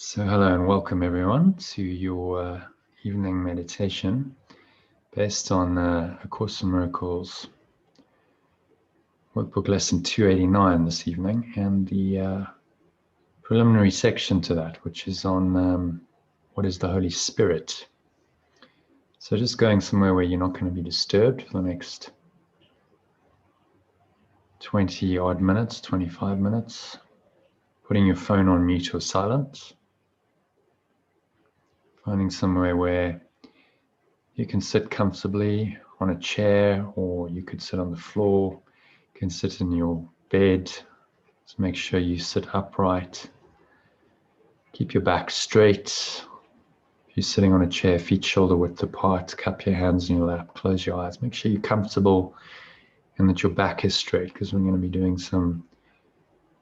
So hello and welcome everyone to your evening meditation based on A Course in Miracles workbook lesson 289 this evening, and the preliminary section to that, which is on what is the Holy Spirit. So just going somewhere where you're not going to be disturbed for the next 20 odd minutes, 25 minutes, putting your phone on mute or silent. Finding somewhere where you can sit comfortably on a chair, or you could sit on the floor. You can sit in your bed. Just make sure you sit upright. Keep your back straight. If you're sitting on a chair, feet shoulder width apart, cup your hands in your lap, close your eyes. Make sure you're comfortable and that your back is straight, because we're going to be doing some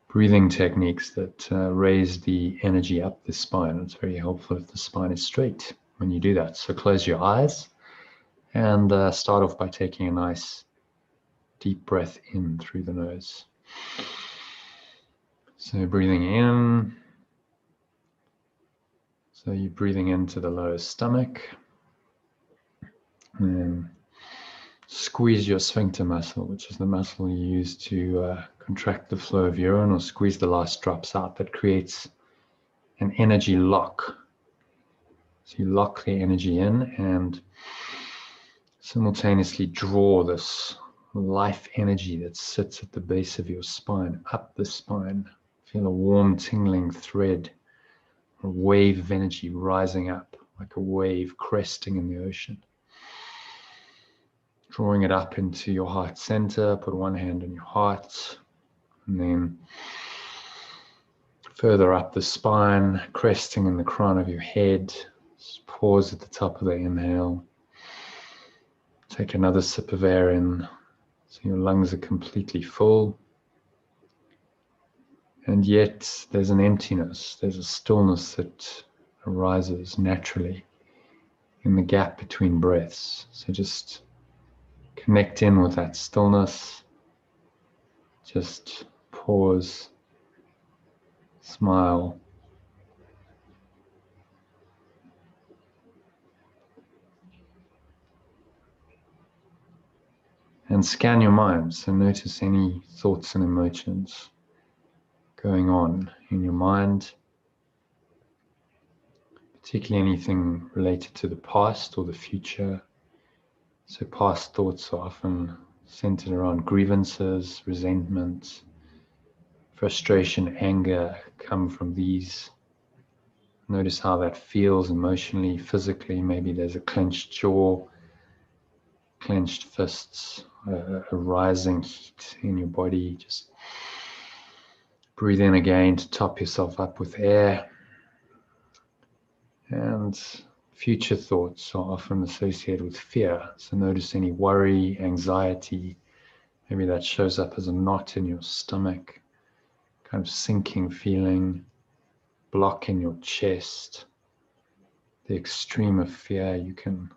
breathing techniques that raise the energy up the spine. It's very helpful if the spine is straight when you do that. So close your eyes and start off by taking a nice deep breath in through the nose. So breathing in. So you're breathing into the lower stomach. And then squeeze your sphincter muscle, which is the muscle you use to contract the flow of urine, or squeeze the last drops out. That creates an energy lock. So you lock the energy in and simultaneously draw this life energy that sits at the base of your spine, up the spine. Feel a warm tingling thread, a wave of energy rising up like a wave cresting in the ocean. Drawing it up into your heart center. Put one hand on your heart, and then further up the spine, cresting in the crown of your head. Just pause at the top of the inhale. Take another sip of air in, so your lungs are completely full. And yet there's an emptiness, there's a stillness that arises naturally in the gap between breaths. So just connect in with that stillness. Just pause, smile. And scan your mind, so notice any thoughts and emotions going on in your mind, particularly anything related to the past or the future. So past thoughts are often centered around grievances, resentment, frustration, anger come from these. Notice how that feels emotionally, physically. Maybe there's a clenched jaw, clenched fists, a rising heat in your body. Just breathe in again to top yourself up with air. And future thoughts are often associated with fear. So notice any worry, anxiety. Maybe that shows up as a knot in your stomach, kind of sinking feeling, block in your chest. The extreme of fear, you can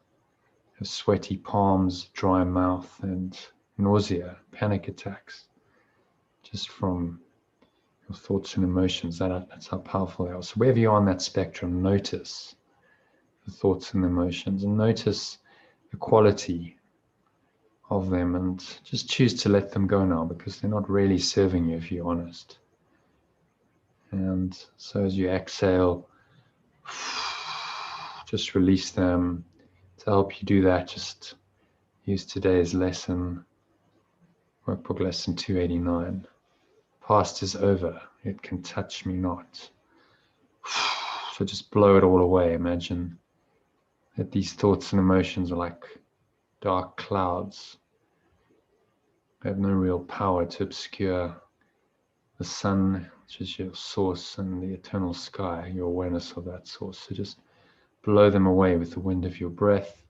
have sweaty palms, dry mouth, and nausea, panic attacks, just from your thoughts and emotions. That's how powerful they are. So wherever you are on that spectrum, notice the thoughts and emotions, and notice the quality of them, and just choose to let them go now, because they're not really serving you if you're honest. And so as you exhale, just release them. To help you do that, just use today's lesson, workbook lesson 289. Past is over, it can touch me not. So just blow it all away. Imagine that these thoughts and emotions are like dark clouds. They have no real power to obscure the sun, which is your source, and the eternal sky, your awareness of that source. So just blow them away with the wind of your breath.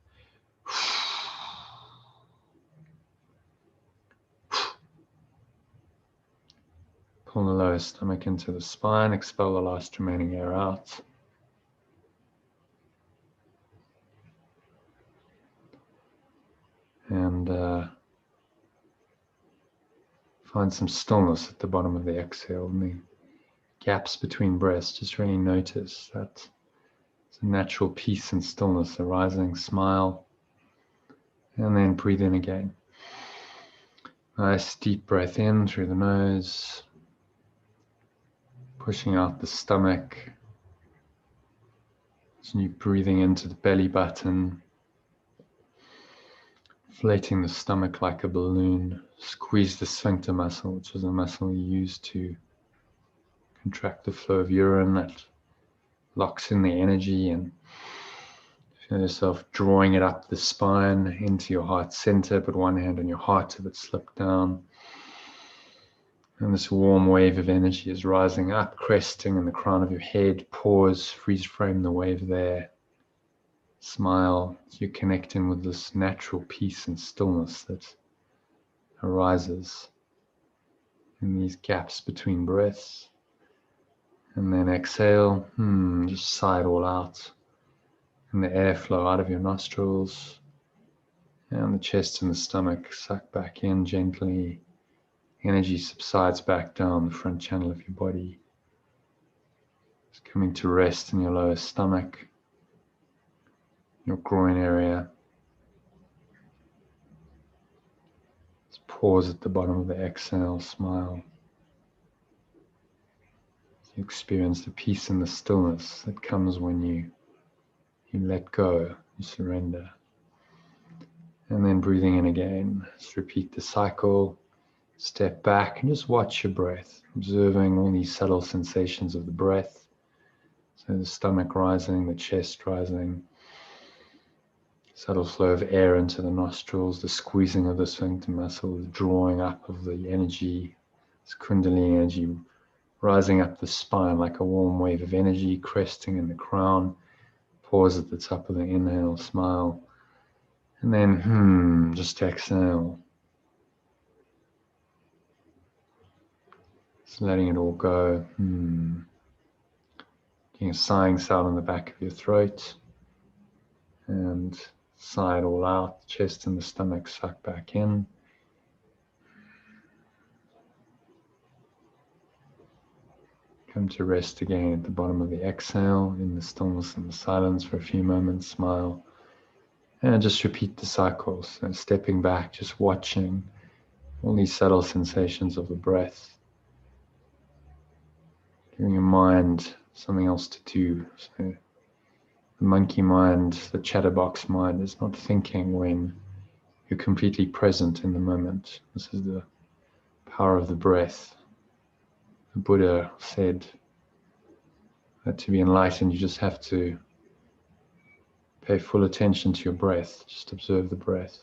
Pull the lower stomach into the spine, expel the last remaining air out. And find some stillness at the bottom of the exhale. gaps between breaths, just really notice that it's a natural peace and stillness arising. Smile, and then breathe in again. Nice deep breath in through the nose, pushing out the stomach. So you're breathing into the belly button, inflating the stomach like a balloon. Squeeze the sphincter muscle, which is a muscle you use to contract the flow of urine that locks in the energy, and feel yourself drawing it up the spine into your heart center. Put one hand on your heart if it slipped down. And this warm wave of energy is rising up, cresting in the crown of your head. Pause, freeze frame the wave there. Smile as you connect in with this natural peace and stillness that arises in these gaps between breaths. And then exhale, just sigh it all out. And the air flow out of your nostrils. And the chest and the stomach suck back in gently. Energy subsides back down the front channel of your body. It's coming to rest in your lower stomach, your groin area. Just pause at the bottom of the exhale, smile. You experience the peace and the stillness that comes when you let go, you surrender. And then breathing in again. Just repeat the cycle. Step back and just watch your breath, observing all these subtle sensations of the breath. So the stomach rising, the chest rising, subtle flow of air into the nostrils, the squeezing of the sphincter muscle, the drawing up of the energy, this kundalini energy rising up the spine like a warm wave of energy, cresting in the crown. Pause at the top of the inhale, smile, and then just exhale. Just letting it all go. Getting a sighing sound in the back of your throat. And sigh it all out. Chest and the stomach suck back in. Come to rest again at the bottom of the exhale in the stillness and the silence for a few moments. Smile. And just repeat the cycles. So stepping back, just watching all these subtle sensations of the breath. Giving your mind something else to do. So the monkey mind, the chatterbox mind is not thinking when you're completely present in the moment. This is the power of the breath. The Buddha said that to be enlightened, you just have to pay full attention to your breath. Just observe the breath.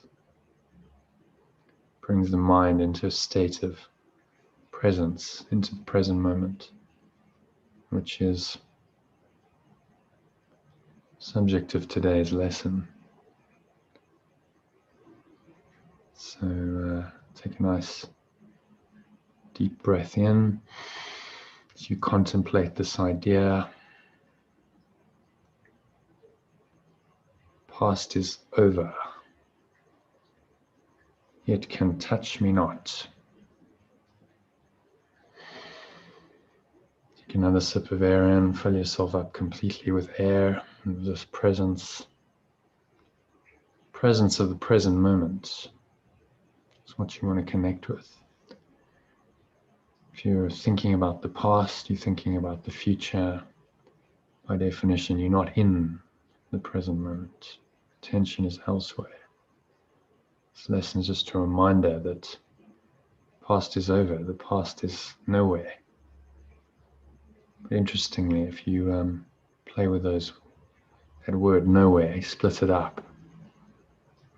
Brings the mind into a state of presence, into the present moment, which is subject of today's lesson. So take a nice deep breath in as you contemplate this idea. Past is over. It can touch me not. Take another sip of air in, fill yourself up completely with air, and this presence of the present moment is what you want to connect with. If you're thinking about the past, you're thinking about the future, by definition, you're not in the present moment. Attention is elsewhere. This lesson is just a reminder that past is over, the past is nowhere. But interestingly, if you play with that word nowhere, split it up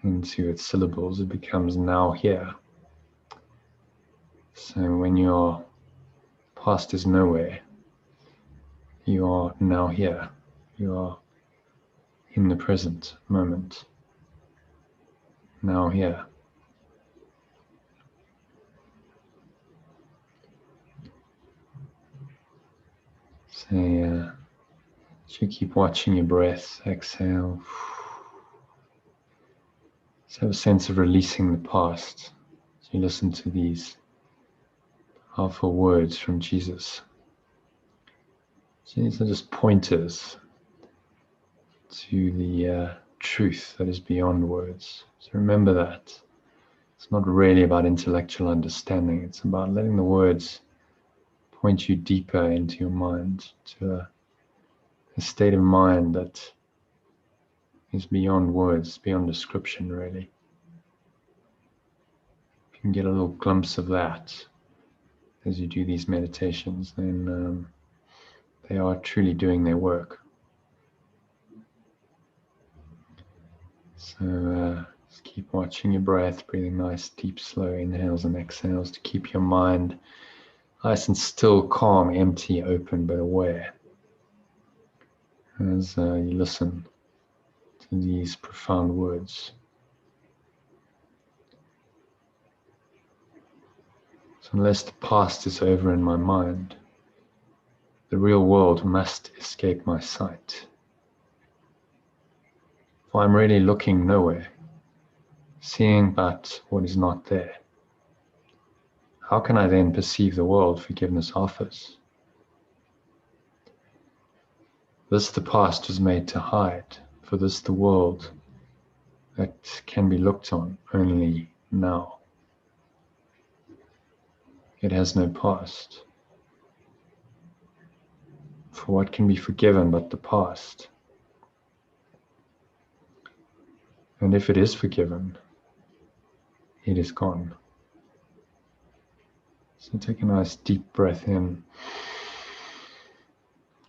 into its syllables, it becomes now here. So when your past is nowhere, you are now here. You are in the present moment. Now here. So as you keep watching your breath, exhale. Just have a sense of releasing the past. As you listen to these powerful words from Jesus. So these are just pointers to the truth that is beyond words. So remember that. It's not really about intellectual understanding. It's about letting the words point you deeper into your mind, to a state of mind that is beyond words, beyond description, really. If you can get a little glimpse of that as you do these meditations, then they are truly doing their work. So just keep watching your breath, breathing nice, deep, slow inhales and exhales to keep your mind nice and still, calm, empty, open, but aware as you listen to these profound words. So unless the past is over in my mind, the real world must escape my sight. For I'm really looking nowhere, seeing but what is not there. How can I then perceive the world forgiveness offers? This the past was made to hide, for this the world that can be looked on only now. It has no past. For what can be forgiven but the past? And if it is forgiven, it is gone. So take a nice deep breath in.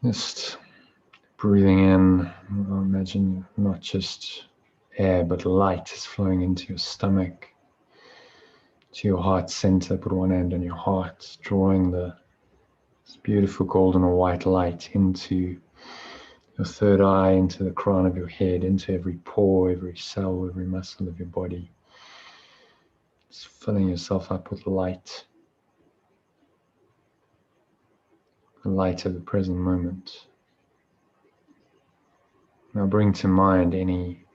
Just breathing in, imagine not just air but light is flowing into your stomach, to your heart center. Put one hand on your heart, drawing this beautiful golden or white light into your third eye, into the crown of your head, into every pore, every cell, every muscle of your body. Just filling yourself up with light, the light of the present moment. Now bring to mind any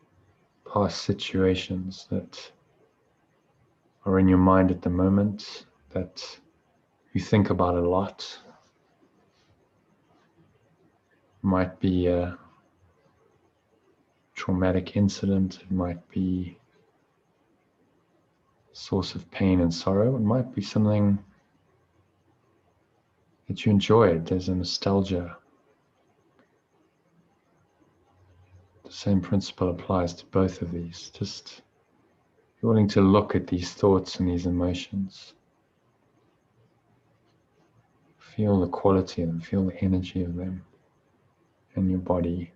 past situations that are in your mind at the moment that you think about a lot. Might be a traumatic incident, it might be a source of pain and sorrow, it might be something that you enjoyed. There's a nostalgia. The same principle applies to both of these. Just be willing to look at these thoughts and these emotions. Feel the quality of them, feel the energy of them in your body.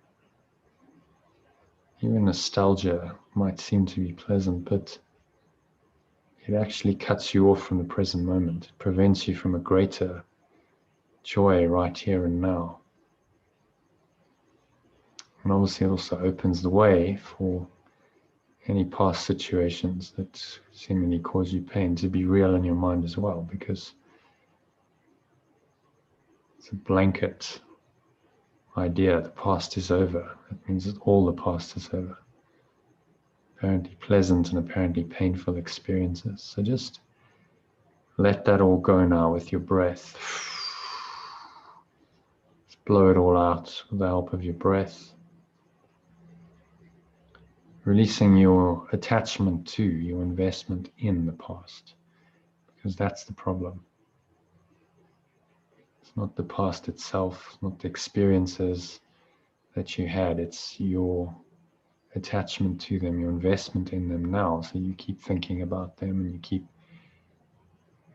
Even nostalgia might seem to be pleasant, but it actually cuts you off from the present moment. It prevents you from a greater joy right here and now. And obviously it also opens the way for any past situations that seemingly cause you pain to be real in your mind as well, because it's a blanket idea. The past is over. It means that all the past is over. Apparently pleasant and apparently painful experiences. So just let that all go now with your breath. Just blow it all out with the help of your breath. Releasing your attachment to, your investment in the past. Because that's the problem. It's not the past itself, it's not the experiences that you had, it's your attachment to them, your investment in them now. So you keep thinking about them and you keep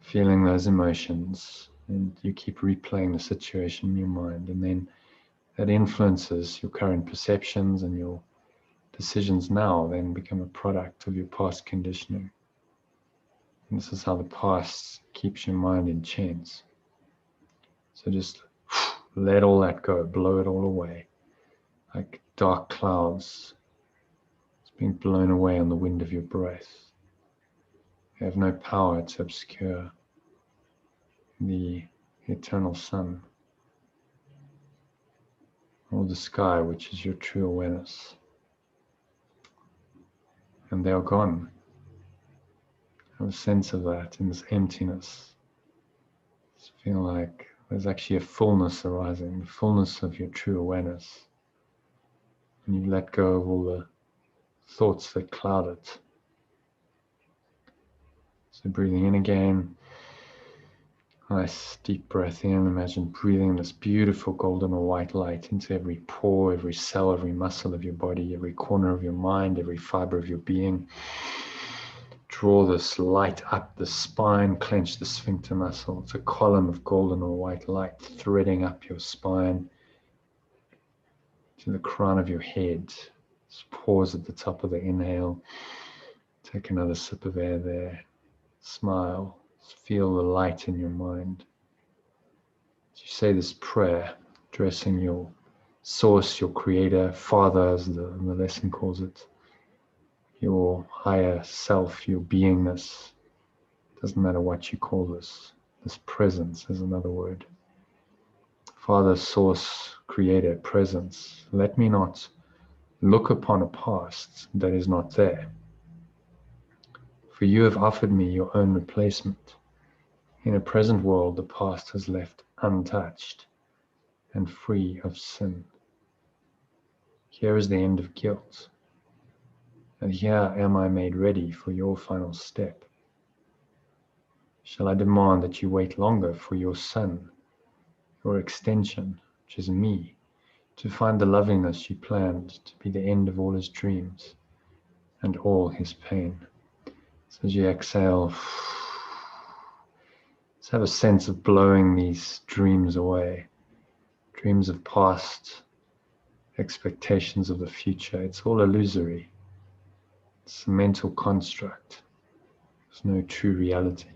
feeling those emotions and you keep replaying the situation in your mind, and then that influences your current perceptions, and your decisions now then become a product of your past conditioning. And this is how the past keeps your mind in chains. So just let all that go, blow it all away, like dark clouds. It's being blown away on the wind of your breath. You have no power to obscure the eternal sun or the sky, which is your true awareness. And they are gone. Have a sense of that in this emptiness. Just feel like There's actually a fullness arising, the fullness of your true awareness. And you let go of all the thoughts that cloud it. So breathing in again. Nice deep breath in. Imagine breathing this beautiful golden or white light into every pore, every cell, every muscle of your body, every corner of your mind, every fiber of your being. Draw this light up the spine, clench the sphincter muscle. It's a column of golden or white light threading up your spine to the crown of your head. Just pause at the top of the inhale. Take another sip of air there. Smile. Feel the light in your mind. As you say this prayer, addressing your source, your creator, father, as the lesson calls it, your higher self, your beingness. Doesn't matter what you call this. This presence is another word. Father, source, creator, presence. Let me not look upon a past that is not there. For you have offered me your own replacement. In a present world, the past has left untouched and free of sin. Here is the end of guilt. And here am I made ready for your final step. Shall I demand that you wait longer for your son, your extension, which is me, to find the loveliness you planned to be the end of all his dreams and all his pain? So as you exhale, let's have a sense of blowing these dreams away. Dreams of past, expectations of the future. It's all illusory. It's a mental construct. There's no true reality,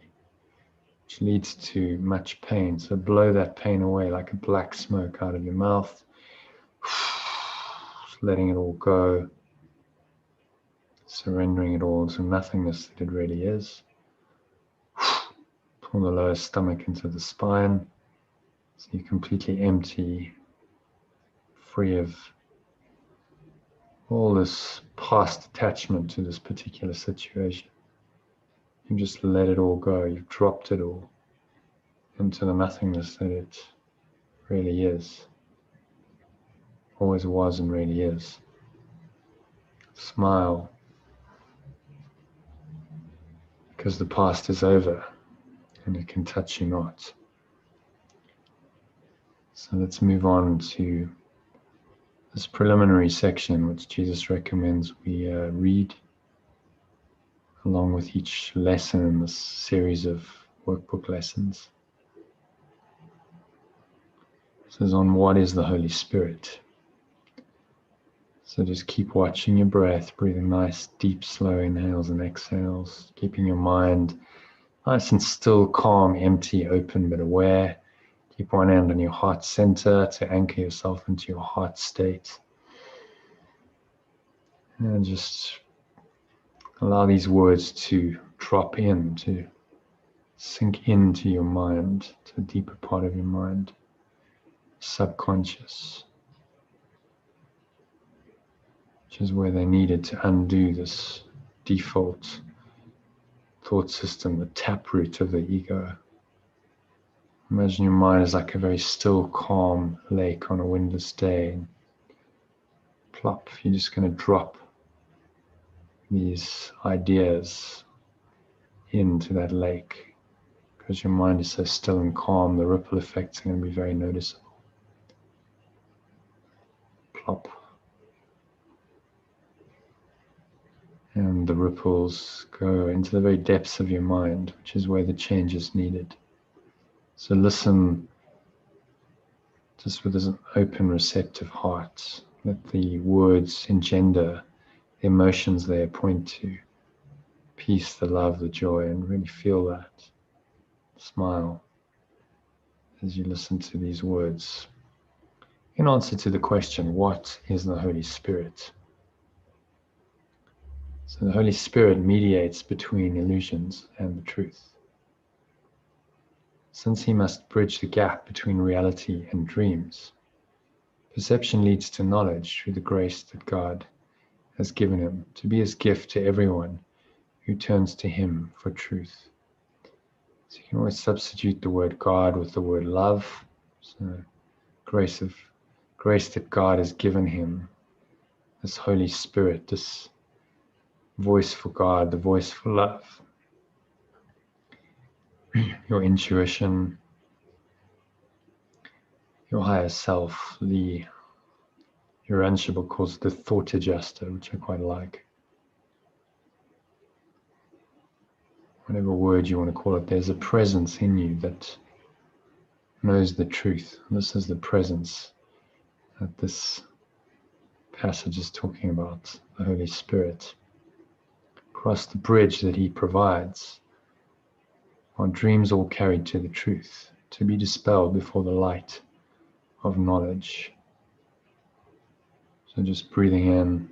which leads to much pain. So blow that pain away like a black smoke out of your mouth. Just letting it all go. Surrendering it all to nothingness that it really is. Pull the lower stomach into the spine. So you're completely empty, free of all this past attachment to this particular situation. You just let it all go. You've dropped it all into the nothingness that it really is. Always was and really is. Smile. Because the past is over and it can touch you not. So let's move on to this preliminary section, which Jesus recommends we read along with each lesson in this series of workbook lessons. This is on what is the Holy Spirit. So just keep watching your breath, breathing nice, deep, slow inhales and exhales, keeping your mind nice and still, calm, empty, open, but aware. Keep one hand on your heart center to anchor yourself into your heart state. And just allow these words to drop in, to sink into your mind, to a deeper part of your mind, subconscious, which is where they needed to undo this default thought system, the taproot of the ego. Imagine your mind is like a very still, calm lake on a windless day. And plop, you're just going to drop these ideas into that lake. Because your mind is so still and calm, the ripple effects are going to be very noticeable. Plop. And the ripples go into the very depths of your mind, which is where the change is needed. So listen just with an open, receptive heart. Let the words engender the emotions they point to. Peace, the love, the joy, and really feel that. Smile as you listen to these words. In answer to the question, what is the Holy Spirit? So the Holy Spirit mediates between illusions and the truth. Since he must bridge the gap between reality and dreams, perception leads to knowledge through the grace that God has given him to be his gift to everyone who turns to him for truth. So you can always substitute the word God with the word love. So grace that God has given him, this Holy Spirit, this voice for God, the voice for love, your intuition, your higher self, your Unshabbat calls the thought adjuster, which I quite like. Whatever word you want to call it, there's a presence in you that knows the truth. This is the presence that this passage is talking about, the Holy Spirit. Across the bridge that he provides, our dreams all carried to the truth, to be dispelled before the light of knowledge. So just breathing in,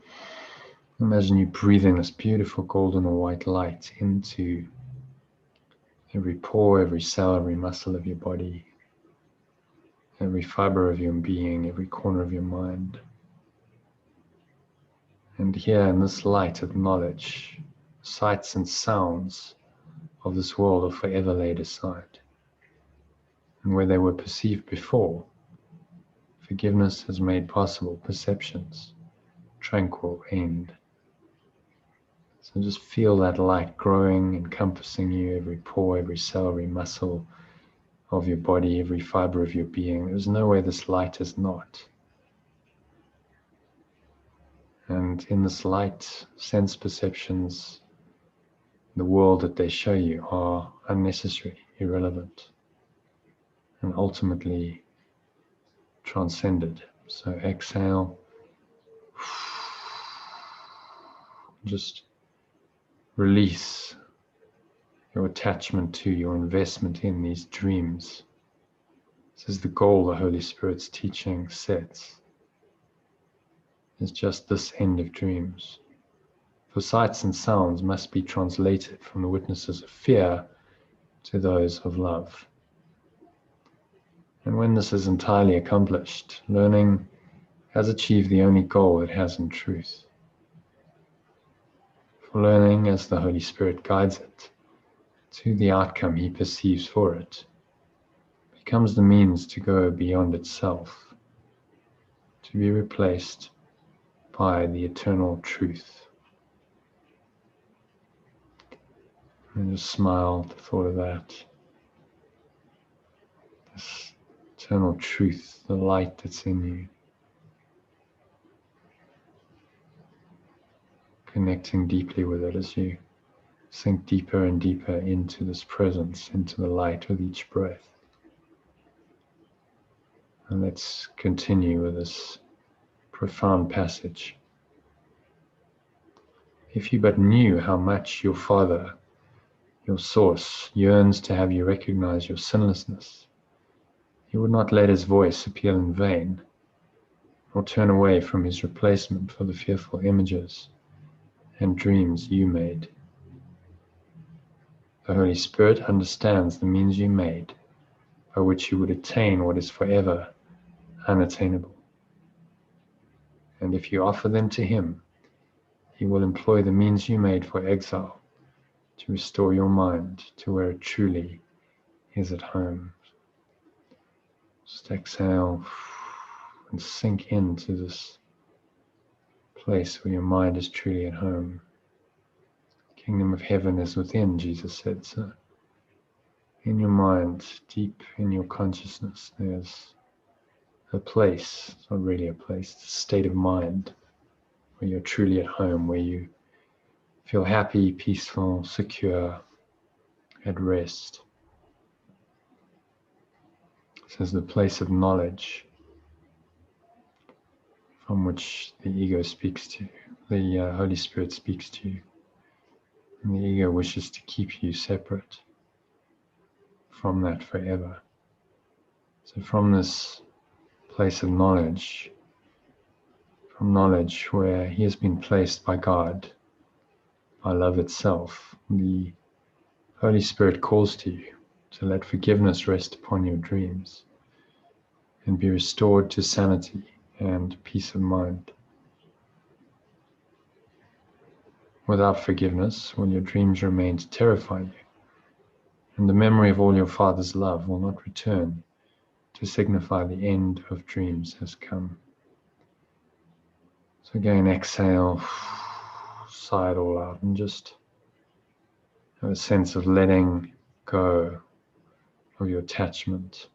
imagine you breathing this beautiful golden or white light into every pore, every cell, every muscle of your body, every fiber of your being, every corner of your mind. And here in this light of knowledge, sights and sounds of this world are forever laid aside. And where they were perceived before, forgiveness has made possible perceptions, tranquil end. So just feel that light growing, encompassing you, every pore, every cell, every muscle of your body, every fiber of your being. There's nowhere this light is not. And in this light, sense perceptions, the world that they show you are unnecessary, irrelevant, and ultimately transcended. So exhale, just release your attachment to, your investment in these dreams. This is the goal the Holy Spirit's teaching sets. It's just this end of dreams. For sights and sounds must be translated from the witnesses of fear to those of love. And when this is entirely accomplished, learning has achieved the only goal it has in truth. For learning, as the Holy Spirit guides it, to the outcome he perceives for it, becomes the means to go beyond itself, to be replaced by the eternal truth. And just smile at the thought of that. This eternal truth, the light that's in you. Connecting deeply with it as you sink deeper and deeper into this presence, into the light with each breath. And let's continue with this profound passage. If you but knew how much your Father, your source, yearns to have you recognize your sinlessness, he would not let his voice appeal in vain, nor turn away from his replacement for the fearful images and dreams you made. The Holy Spirit understands the means you made by which you would attain what is forever unattainable. And if you offer them to him, he will employ the means you made for exile to restore your mind to where it truly is at home. Just exhale and sink into this place where your mind is truly at home. The kingdom of heaven is within, Jesus said. So in your mind, deep in your consciousness, there's a place, it's not really a place, it's a state of mind where you're truly at home, where you feel happy, peaceful, secure, at rest. This is the place of knowledge from which the ego speaks to you, the Holy Spirit speaks to you. And the ego wishes to keep you separate from that forever. So from this place of knowledge, from knowledge where he has been placed by God, by love itself, the Holy Spirit calls to you to let forgiveness rest upon your dreams and be restored to sanity and peace of mind. Without forgiveness, will your dreams remain to terrify you, and the memory of all your Father's love will not return to signify the end of dreams has come. So again, exhale, sigh it all out, and just have a sense of letting go of your attachment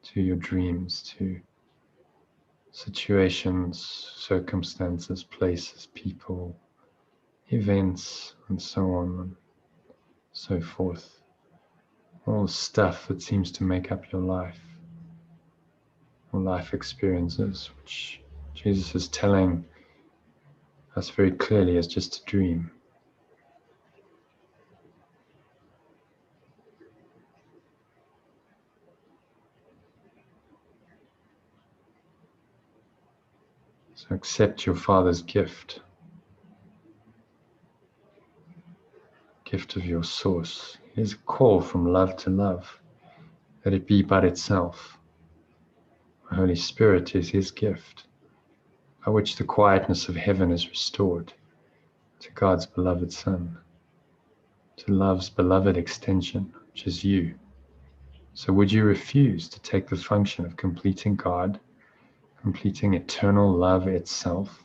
to your dreams, to situations, circumstances, places, people, events, and so on and so forth. All the stuff that seems to make up your life, or life experiences, which Jesus is telling us very clearly is just a dream. So accept your Father's gift of your source. It is a call from love to love. Let it be but itself. The Holy Spirit is His gift, by which the quietness of heaven is restored to God's beloved Son, to love's beloved extension, which is you. So would you refuse to take the function of completing God, completing eternal love itself,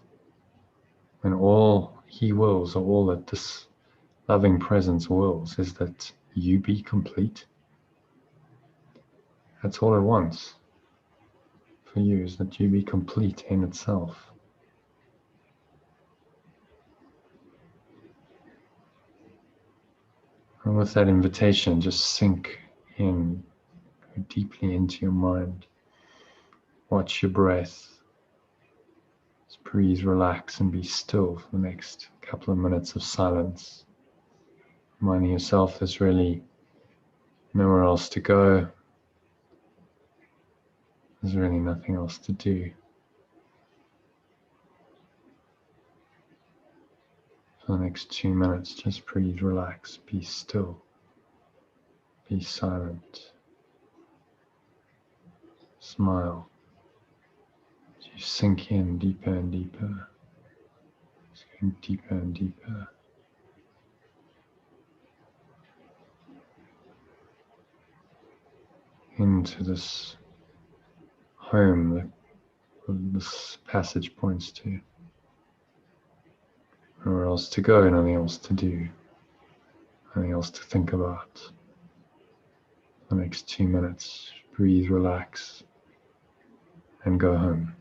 when all He wills, or all that this loving presence wills, is that you be complete? That's all it wants for you, is that you be complete in itself. And with that invitation, just sink in, go deeply into your mind. Watch your breath. Just breathe, relax, and be still for the next couple of minutes of silence. Reminding yourself there's really nowhere else to go. There's really nothing else to do. For the next 2 minutes, just breathe, relax, be still, be silent, smile. As you sink in deeper and deeper, just going deeper and deeper. Into this home that this passage points to. Nowhere else to go, nothing else to do, nothing else to think about. The next 2 minutes, breathe, relax, and go home.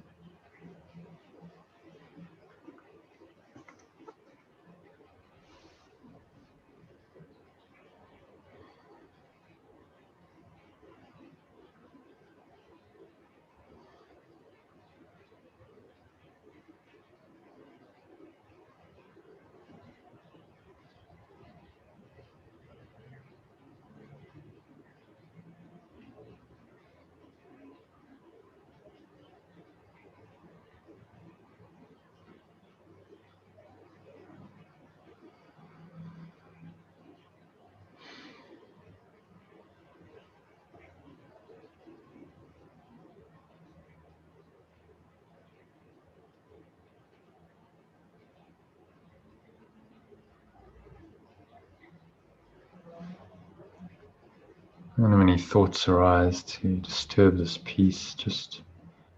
When any thoughts arise to disturb this peace, just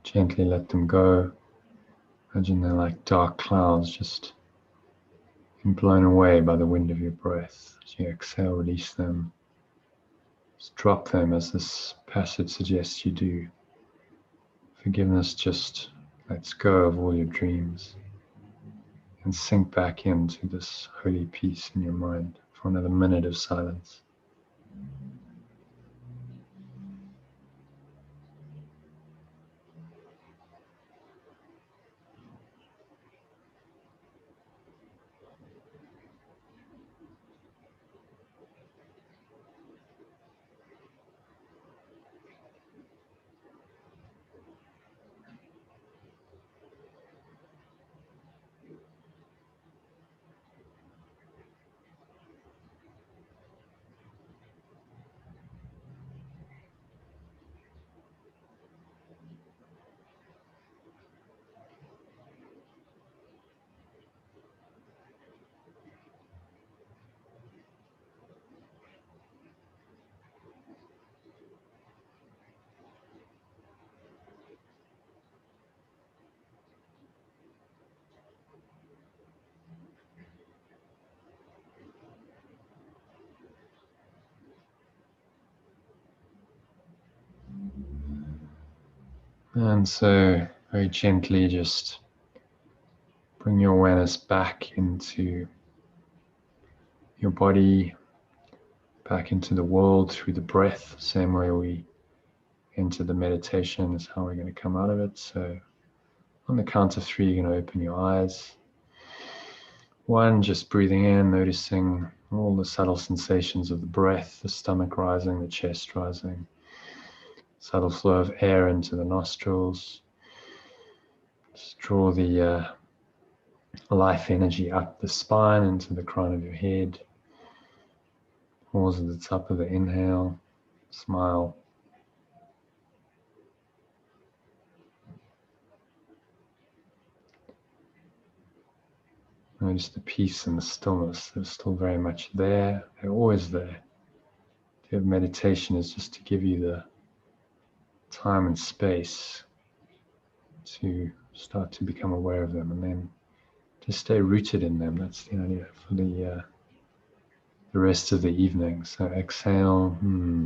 gently let them go. Imagine they're like dark clouds, just being blown away by the wind of your breath. As you exhale, release them. Just drop them as this passage suggests you do. Forgiveness just lets go of all your dreams and sink back into this holy peace in your mind for another minute of silence. And so very gently just bring your awareness back into your body, back into the world through the breath. Same way we enter the meditation is how we're going to come out of it. So on the count of 3, you're going to open your eyes. 1, just breathing in, noticing all the subtle sensations of the breath, the stomach rising, the chest rising, subtle flow of air into the nostrils. Just draw the life energy up the spine into the crown of your head. Pause at the top of the inhale, smile. Notice the peace and the stillness. They're still very much there. They're always there. The meditation is just to give you the time and space to start to become aware of them, and then to stay rooted in them. That's the idea for the rest of the evening. So exhale,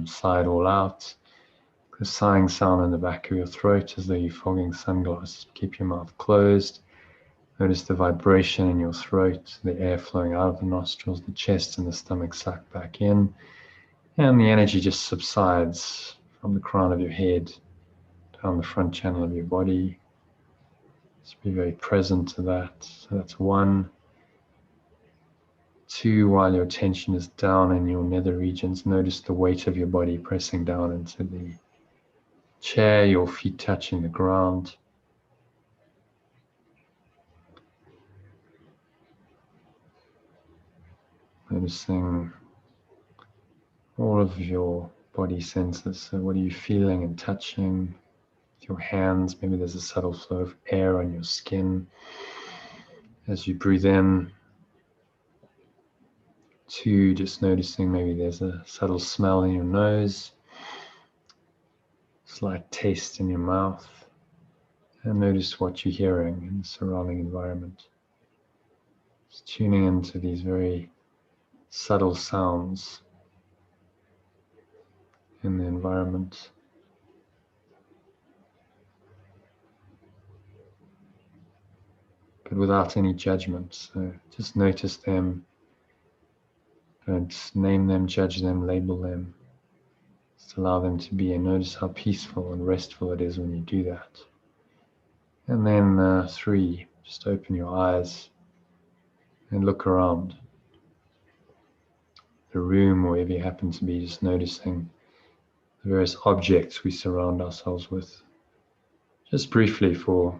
sigh it all out. The sighing sound in the back of your throat as though you're fogging sunglasses. Keep your mouth closed. Notice the vibration in your throat, the air flowing out of the nostrils, the chest and the stomach suck back in, and the energy just subsides from the crown of your head down the front channel of your body. Just be very present to that. So that's 1. 2, while your attention is down in your nether regions, notice the weight of your body pressing down into the chair, your feet touching the ground. Noticing all of your body senses. So what are you feeling and touching with your hands? Maybe there's a subtle flow of air on your skin as you breathe in. 2, just noticing maybe there's a subtle smell in your nose, slight taste in your mouth, and notice what you're hearing in the surrounding environment. Just tuning into these very subtle sounds in the environment. But without any judgment. So just notice them. Don't name them, judge them, label them. Just allow them to be, and notice how peaceful and restful it is when you do that. And then 3, just open your eyes and look around the room, wherever you happen to be, just noticing the various objects we surround ourselves with. Just briefly for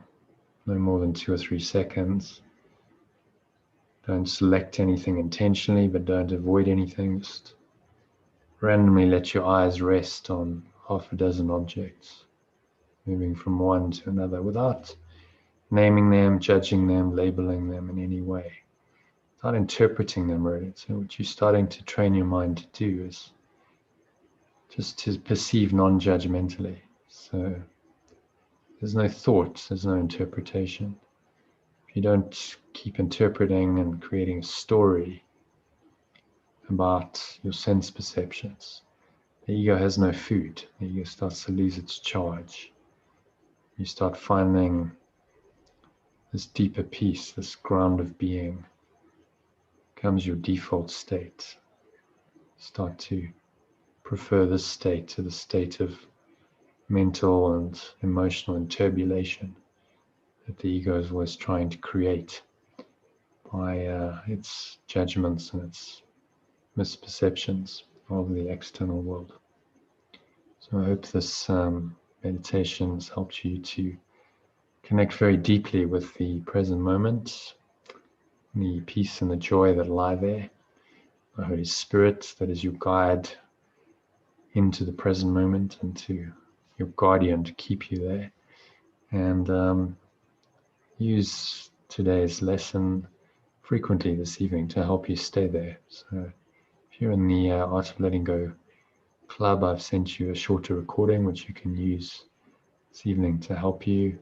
no more than 2 or 3 seconds. Don't select anything intentionally, but don't avoid anything. Just randomly let your eyes rest on half a dozen objects, moving from one to another without naming them, judging them, labeling them in any way, without interpreting them really. So what you're starting to train your mind to do is just to perceive non-judgmentally. So there's no thought, there's no interpretation. If you don't keep interpreting and creating a story about your sense perceptions, the ego has no food. The ego starts to lose its charge. You start finding this deeper peace, this ground of being becomes your default state. Start to prefer this state to the state of mental and emotional turbulation that the ego is always trying to create by its judgments and its misperceptions of the external world. So I hope this meditation has helped you to connect very deeply with the present moment, the peace and the joy that lie there, the Holy Spirit that is your guide into the present moment and to your guardian to keep you there. And use today's lesson frequently this evening to help you stay there. So if you're in the Art of Letting Go club, I've sent you a shorter recording which you can use this evening to help you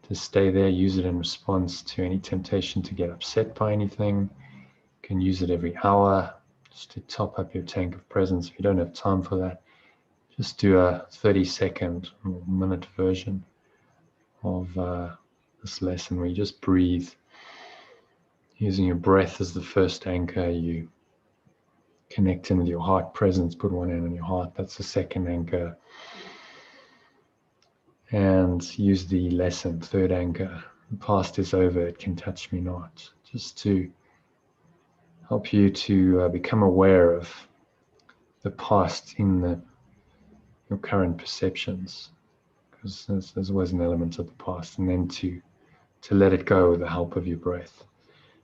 to stay there. Use it in response to any temptation to get upset by anything. You can use it every hour just to top up your tank of presence. If you don't have time for that, just do a 30-second or minute version of this lesson, where you just breathe, using your breath as the first anchor. You connect in with your heart presence, put one hand on your heart, that's the second anchor. And use the lesson, third anchor. The past is over, it can touch me not. Just to help you to become aware of the past in your current perceptions, because there's always an element of the past, and then to let it go with the help of your breath.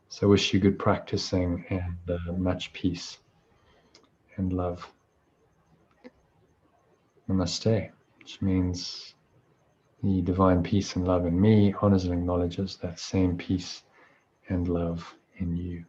So I wish you good practicing and much peace and love. Namaste, which means the divine peace and love in me honors and acknowledges that same peace and love in you.